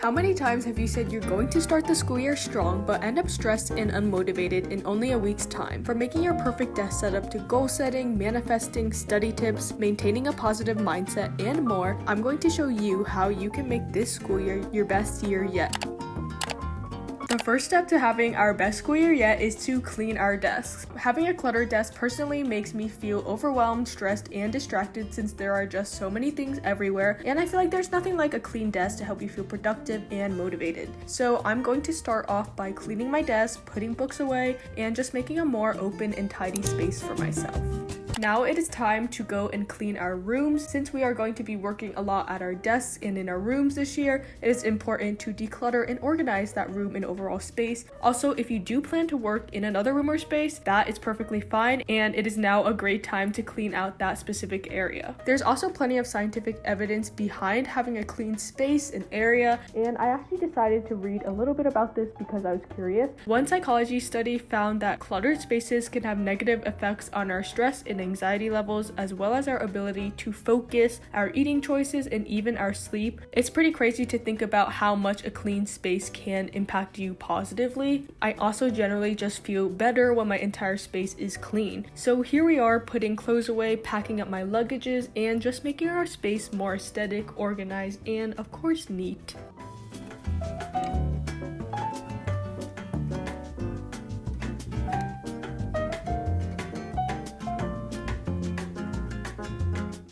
How many times have you said you're going to start the school year strong but end up stressed and unmotivated in only a week's time? From making your perfect desk setup to goal setting, manifesting, study tips, maintaining a positive mindset, and more, I'm going to show you how you can make this school year your best year yet. The first step to having our best school year yet is to clean our desks. Having a cluttered desk personally makes me feel overwhelmed, stressed, and distracted since there are just so many things everywhere, and I feel like there's nothing like a clean desk to help you feel productive and motivated. So I'm going to start off by cleaning my desk, putting books away, and just making a more open and tidy space for myself. Now it is time to go and clean our rooms. Since we are going to be working a lot at our desks and in our rooms this year, it is important to declutter and organize that room and overall space. Also, if you do plan to work in another room or space, that is perfectly fine, and it is now a great time to clean out that specific area. There's also plenty of scientific evidence behind having a clean space and area, and I actually decided to read a little bit about this because I was curious. One psychology study found that cluttered spaces can have negative effects on our stress and anxiety levels, as well as our ability to focus, our eating choices, and even our sleep. It's pretty crazy to think about how much a clean space can impact you positively. I also generally just feel better when my entire space is clean. So here we are putting clothes away, packing up my luggages, and just making our space more aesthetic, organized, and of course neat.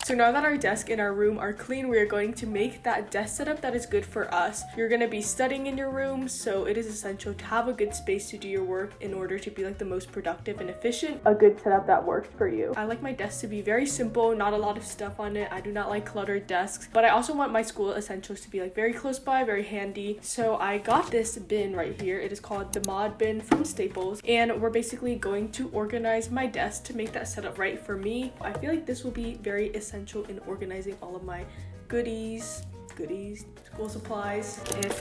So now that our desk and our room are clean, we are going to make that desk setup that is good for us. You're going to be studying in your room, so it is essential to have a good space to do your work in order to be like the most productive and efficient. A good setup that works for you. I like my desk to be very simple, not a lot of stuff on it. I do not like cluttered desks, but I also want my school essentials to be like very close by, very handy. So I got this bin right here. It is called the Mod Bin from Staples, and we're basically going to organize my desk to make that setup right for me. I feel like this will be very essential in organizing all of my goodies, school supplies, and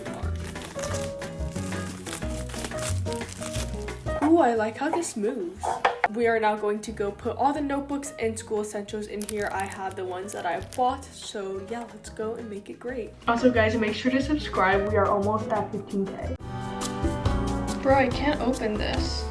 more. Ooh, I like how this moves. We are now going to go put all the notebooks and school essentials in here. I have the ones that I bought, so yeah, let's go and make it great. Also guys, make sure to subscribe. We are almost at 15K. Bro, I can't open this.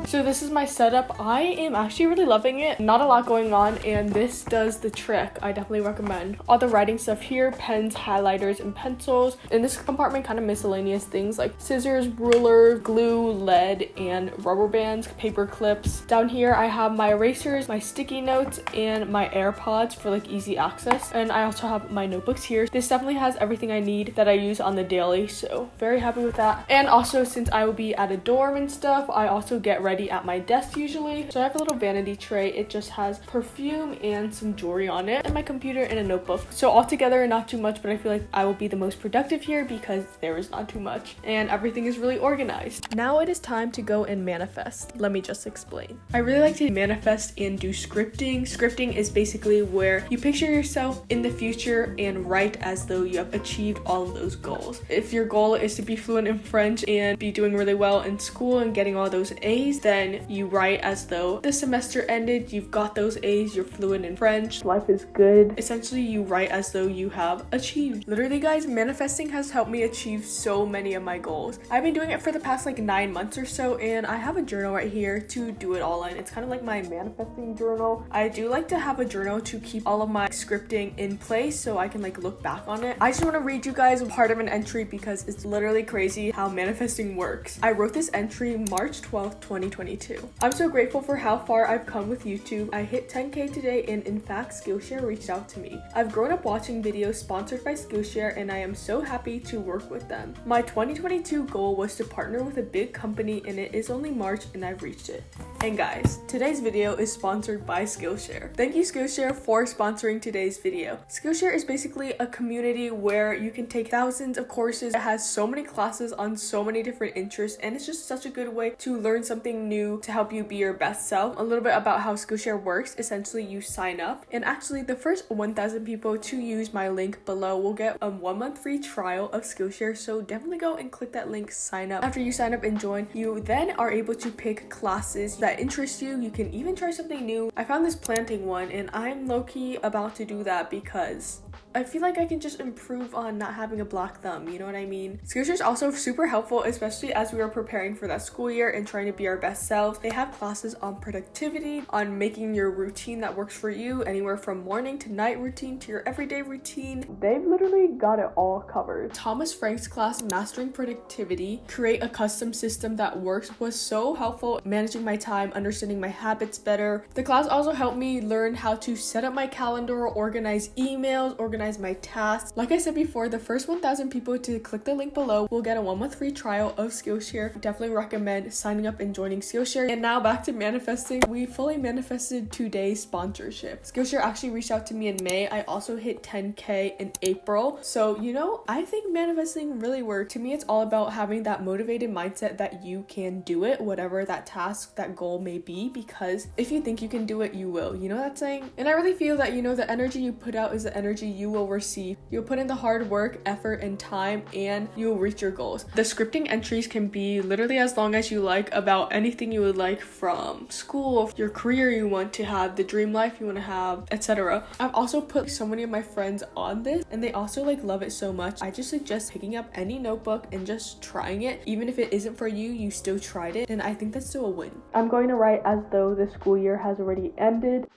So this is my setup. I am actually really loving it. Not a lot going on, and this does the trick. I definitely recommend. All the writing stuff here, pens, highlighters, and pencils. In this compartment, kind of miscellaneous things like scissors, ruler, glue, lead, and rubber bands, paper clips. Down here, I have my erasers, my sticky notes, and my AirPods for like easy access. And I also have my notebooks here. This definitely has everything I need that I use on the daily, so very happy with that. And also, since I will be at a dorm and stuff, I also get ready at my desk usually. So I have a little vanity tray. It just has perfume and some jewelry on it, and my computer and a notebook. So altogether, not too much, but I feel like I will be the most productive here because there is not too much and everything is really organized. Now it is time to go and manifest. Let me just explain. I really like to manifest and do scripting. Scripting is basically where you picture yourself in the future and write as though you have achieved all of those goals. If your goal is to be fluent in French and be doing really well in school and getting all those A's, then you write as though the semester ended, you've got those A's, you're fluent in French, life is good. Essentially, you write as though you have achieved. Literally, guys, manifesting has helped me achieve so many of my goals. I've been doing it for the past like 9 months or so, and I have a journal right here to do it all in. It's kind of like my manifesting journal. I do like to have a journal to keep all of my scripting in place so I can like look back on it. I just want to read you guys part of an entry because it's literally crazy how manifesting works. I wrote this entry March 12th, 2020. 2022. I'm so grateful for how far I've come with YouTube. I hit 10K today, and in fact, Skillshare reached out to me. I've grown up watching videos sponsored by Skillshare, and I am so happy to work with them. My 2022 goal was to partner with a big company, and it is only March and I've reached it. And guys, today's video is sponsored by Skillshare. Thank you, Skillshare, for sponsoring today's video. Skillshare is basically a community where you can take thousands of courses. It has so many classes on so many different interests, and it's just such a good way to learn something new to help you be your best self. A little bit about how Skillshare works. Essentially, you sign up, and actually the first 1,000 people to use my link below will get a 1-month free trial of Skillshare, so definitely go and click that link, sign up. After you sign up and join, you then are able to pick classes that interest you. You can even try something new. I found this planting one, and I'm low-key about to do that because I feel like I can just improve on not having a black thumb, you know what I mean? Skillshare is also super helpful, especially as we are preparing for that school year and trying to be our best selves. They have classes on productivity, on making your routine that works for you, anywhere from morning to night routine to your everyday routine. They've literally got it all covered. Thomas Frank's class, Mastering Productivity, Create a Custom System That Works, was so helpful managing my time, understanding my habits better. The class also helped me learn how to set up my calendar, organize emails, organize my tasks. Like I said before, the first 1,000 people to click the link below will get a 1-month free trial of Skillshare. Definitely recommend signing up and joining Skillshare. And now back to manifesting. We fully manifested today's sponsorship. Skillshare actually reached out to me in May. I also hit 10K in April. So, you know, I think manifesting really worked. To me, it's all about having that motivated mindset that you can do it, whatever that task, that goal may be, because if you think you can do it, you will. You know that saying? And I really feel that, you know, the energy you put out is the energy you will receive. You'll put in the hard work, effort, and time, and you'll reach your goals. The scripting entries can be literally as long as you like about anything you would like, from school, your career you want to have, the dream life you want to have, etc. I've also put so many of my friends on this, and they also love it so much. I just suggest picking up any notebook and just trying it. Even if it isn't for you, you still tried it, and I think that's still a win. I'm going to write as though the school year has already ended.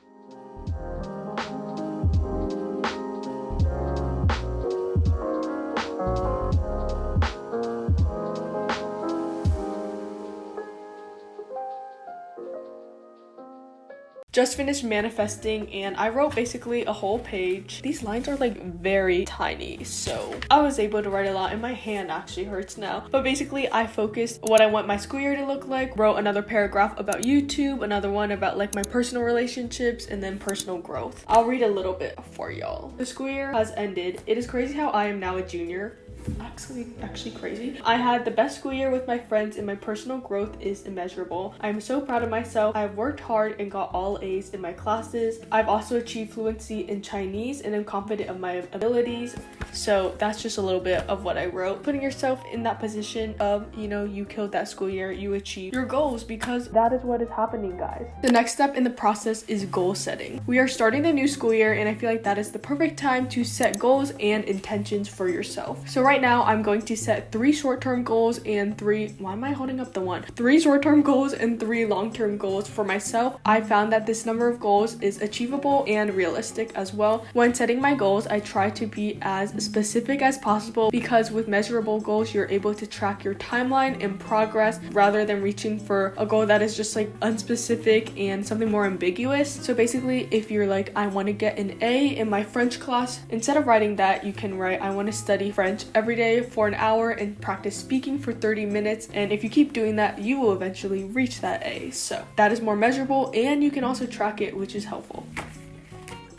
Just finished manifesting, and I wrote basically a whole page. These lines are very tiny, so I was able to write a lot, and my hand actually hurts now. But basically, I focused what I want my school year to look like, wrote another paragraph about YouTube, another one about my personal relationships, and then personal growth. I'll read a little bit for y'all. The school year has ended. It is crazy how I am now a junior. Actually crazy. I had the best school year with my friends, and my personal growth is immeasurable. I'm so proud of myself. I've worked hard and got all A's in my classes. I've also achieved fluency in Chinese, and I'm confident of my abilities. So that's just a little bit of what I wrote. Putting yourself in that position of, you know, you killed that school year, you achieved your goals, because that is what is happening, guys. The next step in the process is goal setting. We are starting the new school year, and I feel like that is the perfect time to set goals and intentions for yourself. So right now, I'm going to set 3 short-term goals and 3 short-term goals and 3 long-term goals for myself. I found that this number of goals is achievable and realistic as well. When setting my goals, I try to be as specific as possible, because with measurable goals, you're able to track your timeline and progress rather than reaching for a goal that is just unspecific and something more ambiguous. So basically, if you're I want to get an A in my French class, instead of writing that, you can write, I want to study French every day for an hour and practice speaking for 30 minutes. And if you keep doing that, you will eventually reach that A. So that is more measurable, and you can also track it, which is helpful.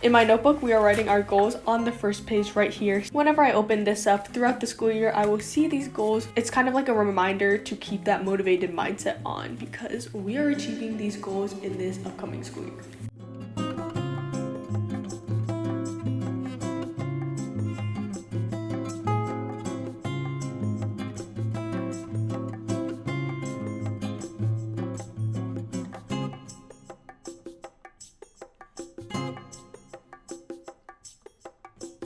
In my notebook, we are writing our goals on the first page right here. Whenever I open this up throughout the school year, I will see these goals. It's kind of like a reminder to keep that motivated mindset on, because we are achieving these goals in this upcoming school year.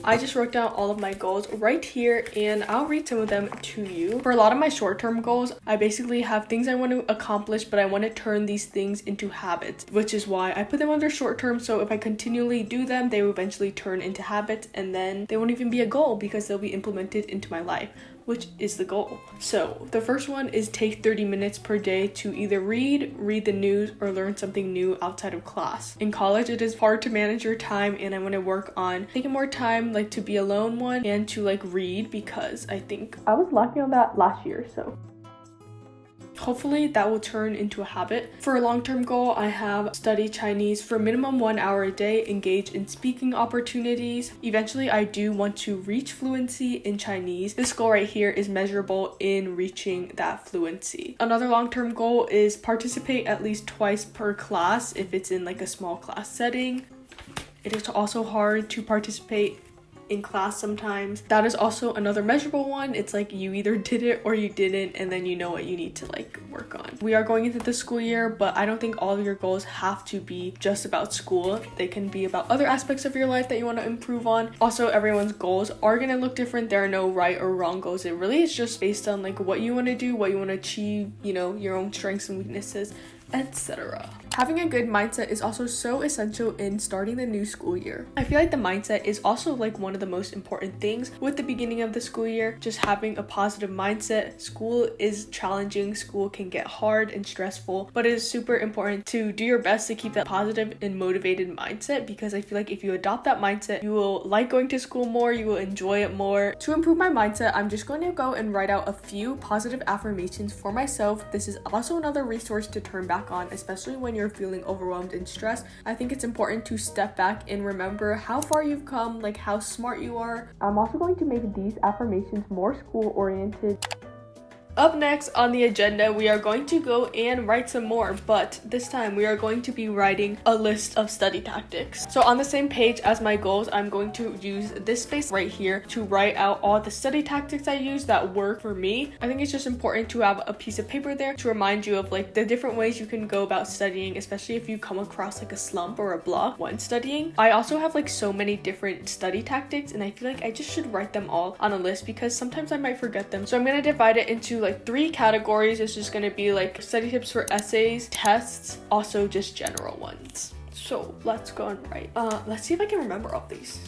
I just wrote down all of my goals right here, and I'll read some of them to you. For a lot of my short-term goals, I basically have things I want to accomplish, but I want to turn these things into habits, which is why I put them under short-term. So if I continually do them, they will eventually turn into habits, and then they won't even be a goal because they'll be implemented into my life, which is the goal. So the first one is take 30 minutes per day to either read the news, or learn something new outside of class. In college, it is hard to manage your time, and I want to work on taking more time like to be alone and to like read, because I think I was lacking on that last year. So hopefully that will turn into a habit. For a long-term goal, I have study Chinese for minimum 1 hour a day, engage in speaking opportunities. Eventually, I do want to reach fluency in Chinese. This goal right here is measurable in reaching that fluency. Another long-term goal is participate at least twice per class if it's in like a small class setting. It is also hard to participate in class sometimes. That is also another measurable one. It's like you either did it or you didn't, and then you know what you need to like work on. We are going into the school year, but I don't think all of your goals have to be just about school. They can be about other aspects of your life that you want to improve on. Also, everyone's goals are gonna look different. There are no right or wrong goals. It really is just based on like what you want to do, what you want to achieve, you know, your own strengths and weaknesses, etc. Having a good mindset is also so essential in starting the new school year. I feel like the mindset is also like one of the most important things with the beginning of the school year. Just having a positive mindset. School is challenging, school can get hard and stressful, but it is super important to do your best to keep that positive and motivated mindset, because I feel like if you adopt that mindset, you will like going to school more, you will enjoy it more. To improve my mindset, I'm just going to go and write out a few positive affirmations for myself. This is also another resource to turn back on, especially when you're feeling overwhelmed and stressed. I think it's important to step back and remember how far you've come, like how smart you are. I'm also going to make these affirmations more school oriented. Up next on the agenda, we are going to go and write some more, but this time we are going to be writing a list of study tactics. So on the same page as my goals, I'm going to use this space right here to write out all the study tactics I use that work for me. I think it's just important to have a piece of paper there to remind you of like the different ways you can go about studying, especially if you come across like a slump or a block when studying. I also have like so many different study tactics, and I feel like I just should write them all on a list because sometimes I might forget them. So I'm going to divide it into like 3 categories. It's just going to be like study tips for essays, tests, also just general ones. So let's go and write. Let's see if I can remember all these.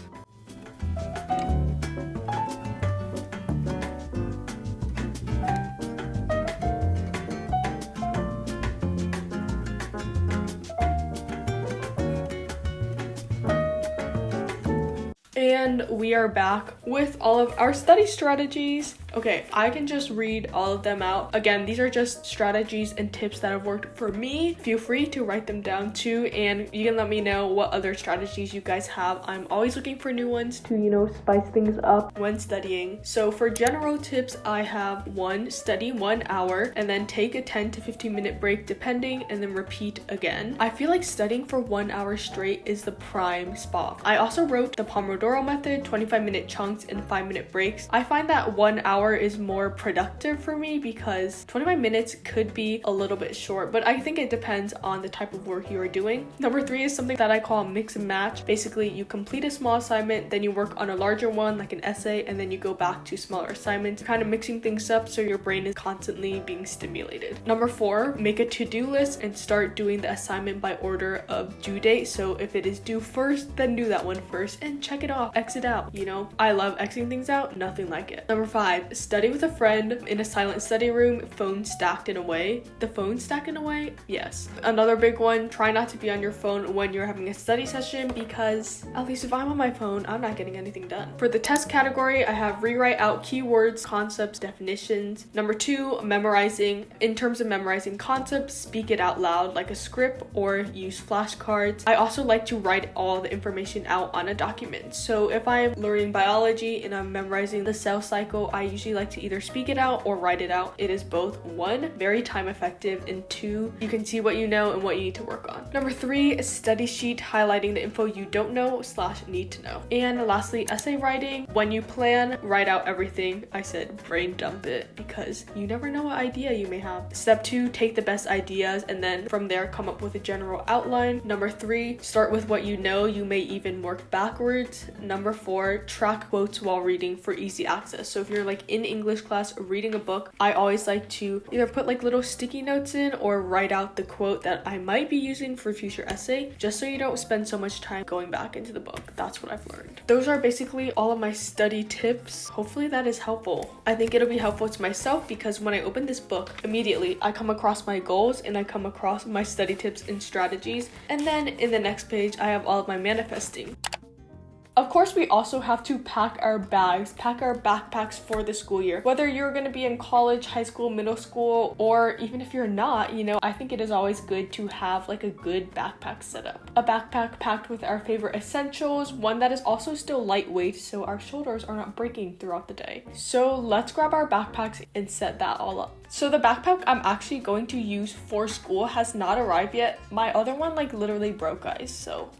And we are back with all of our study strategies. Okay, I can just read all of them out. Again, these are just strategies and tips that have worked for me. Feel free to write them down too, and you can let me know what other strategies you guys have. I'm always looking for new ones to, you know, spice things up when studying. So for general tips, I have 1, study 1 hour and then take a 10 to 15 minute break depending, and then repeat again. I feel like studying for 1 hour straight is the prime spot. I also wrote the Pomodoro method, 25-minute chunks and 5-minute breaks. I find that 1 hour is more productive for me because 25 minutes could be a little bit short, but I think it depends on the type of work you are doing. Number 3 is something that I call mix and match. Basically, you complete a small assignment, then you work on a larger one like an essay, and then you go back to smaller assignments, kind of mixing things up so your brain is constantly being stimulated. Number 4, make a to-do list and start doing the assignment by order of due date. So if it is due first, then do that one first and check it off, exit out. You know, I love exiting things out, nothing like it. Number 5, study with a friend in a silent study room, phone stacked in a way. The phone stacked in a way? Yes. Another big one, try not to be on your phone when you're having a study session, because at least if I'm on my phone, I'm not getting anything done. For the test category, I have rewrite out keywords, concepts, definitions. Number 2, memorizing. In terms of memorizing concepts, speak it out loud like a script or use flashcards. I also like to write all the information out on a document. So if I'm learning biology and I'm memorizing the cell cycle, I usually like to either speak it out or write it out. It is both 1, very time effective, and 2, you can see what you know and what you need to work on. Number 3, a study sheet highlighting the info you don't know / need to know. And lastly, essay writing. When you plan, write out everything. I said brain dump it because you never know what idea you may have. Step 2, take the best ideas and then from there come up with a general outline. Number 3, start with what you know. You may even work backwards. Number 4, track quotes while reading for easy access. So if you're like in English class reading a book, I always like to either put like little sticky notes in or write out the quote that I might be using for a future essay, just so you don't spend so much time going back into the book. That's what I've learned. Those are basically all of my study tips. Hopefully that is helpful. I think it'll be helpful to myself because when I open this book, immediately I come across my goals and I come across my study tips and strategies. And then in the next page, I have all of my manifesting. Of course, we also have to pack our bags, pack our backpacks for the school year. Whether you're going to be in college, high school, middle school, or even if you're not, you know, I think it is always good to have like a good backpack setup. A backpack packed with our favorite essentials, one that is also still lightweight so our shoulders are not breaking throughout the day. So let's grab our backpacks and set that all up. So the backpack I'm actually going to use for school has not arrived yet. My other one like literally broke, guys, so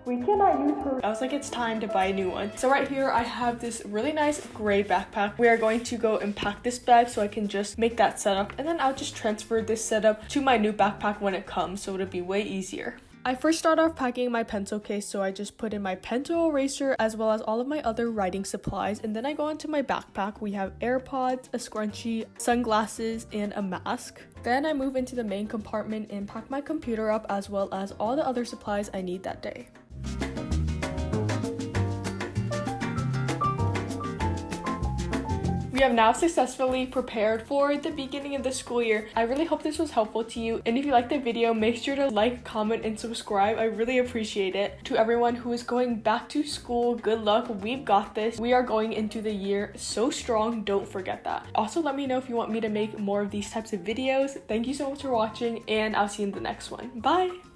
we cannot use her. I was like, it's time to buy a new one. So right here, I have this really nice gray backpack. We are going to go and pack this bag so I can just make that setup. And then I'll just transfer this setup to my new backpack when it comes, so it'll be way easier. I first start off packing my pencil case, so I just put in my pencil eraser as well as all of my other writing supplies, and then I go into my backpack. We have AirPods, a scrunchie, sunglasses, and a mask. Then I move into the main compartment and pack my computer up as well as all the other supplies I need that day. We have now successfully prepared for the beginning of the school year. I really hope this was helpful to you, and if you liked the video, make sure to like, comment, and subscribe. I really appreciate it. To everyone who is going back to school, good luck. We've got this. We are going into the year so strong. Don't forget that. Also, let me know if you want me to make more of these types of videos. Thank you so much for watching, and I'll see you in the next one. Bye!